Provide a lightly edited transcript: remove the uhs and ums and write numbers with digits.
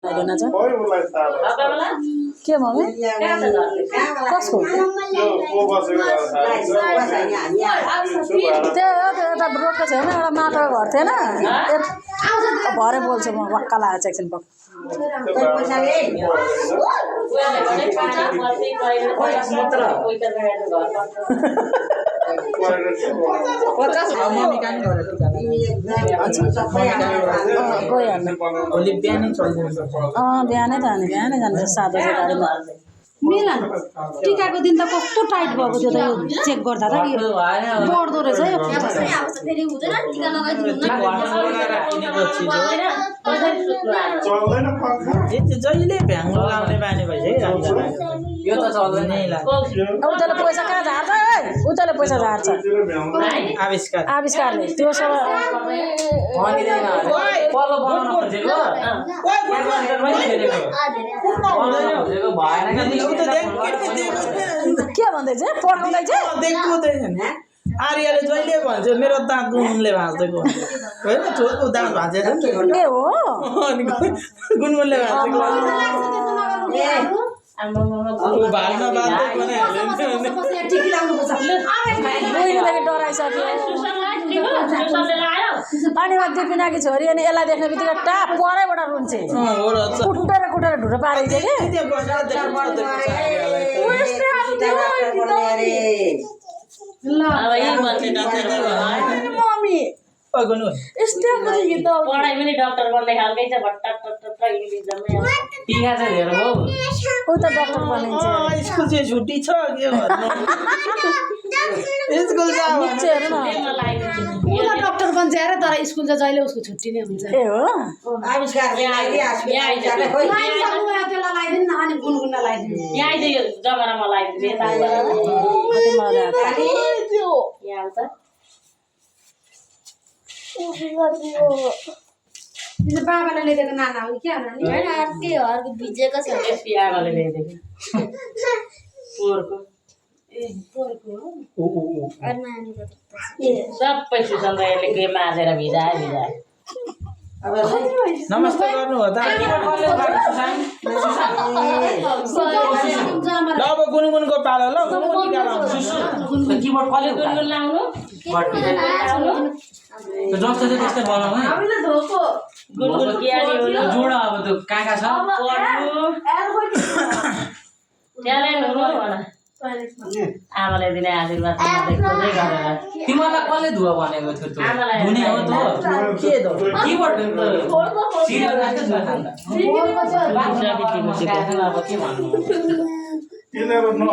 के मम्मी कसको त्यता रोडको छेउमा एउटा माटोको घर थिएन भरे बोल्छु म वक्का लागेको छ एकछिन बिहानै त अनि बिहानै जान्छ 7 बजे गाडीमा मिलन टिकाको दिन त कस्तो टाइट भएको थियो त यो चेक गर्दा त बढ्दो रहेछ यो फेरि हुँदैन टिका लगाइदिनु जहिले भ्याङ लगाउने बानी भइसक्यो यो त चल्दैन उताले पैसा कहाँ झार्छ उताले पैसा झार्छ आविष्कारले त्यो सब पल्लो बनाउन खोजेको के भन्दैछ पढाउँदैछ आर्यले जहिले भन्छ मेरो दाँत गुनगुनले भाँच्दैको होइन छोरको दाँत भाँचेर ए हो गुनगुनले भाँचेको भाल्न डराइसक्यो अनि दिपिनाकी छोरी अनि यसलाई देख्ने बित्तिकै टाप परैबाट रुन्छे कुटेर ढुरो पारेको मम्मी पढाइ पनि डाक्टर बन्ने खालकै छ भट्टा इङ्ग्लिस जम्मै टिका चाहिँ धेरै हो उ त डाक्टर बनिन्छ स्कुल चाहिँ छुट्टी छ के भन्नु स्कुल जाऊ उ त डाक्टर बन्छ अरे तर स्कुल चाहिँ जहिले उसको छुट्टी नै हुन्छ ए हो आविष्कार अनि गुनगुन लगाइदिनु यहाँ आइदियो जमानामा लगाइदिनु यहाँ त बाबाले ल्याइदिएको नाना हो क्या भिजेको छ त्यसको आमाले ल्याइदिएको पोहोरको सबै सुसन्दा यसले के माझेर भिजायो नमस्ते गर्नु हो त अब गुनगुनको पालो ल किबोर्ड कसले गुनगुन लाउनु जस्तो चाहिँ त्यस्तै बनाऊ है गुनगुन ज्ञानी हो जोड अब त्यो काका छ ट्यालेन्ट हुनु भन आमाले दिने आशीर्वाद खोज्दै गरेर तिमीलाई कसले धुवा भनेको थियो त्यो धुने हो त के दो किबोर्ड सिरियल राख्दै धुवा खान्छ अब के भन्नु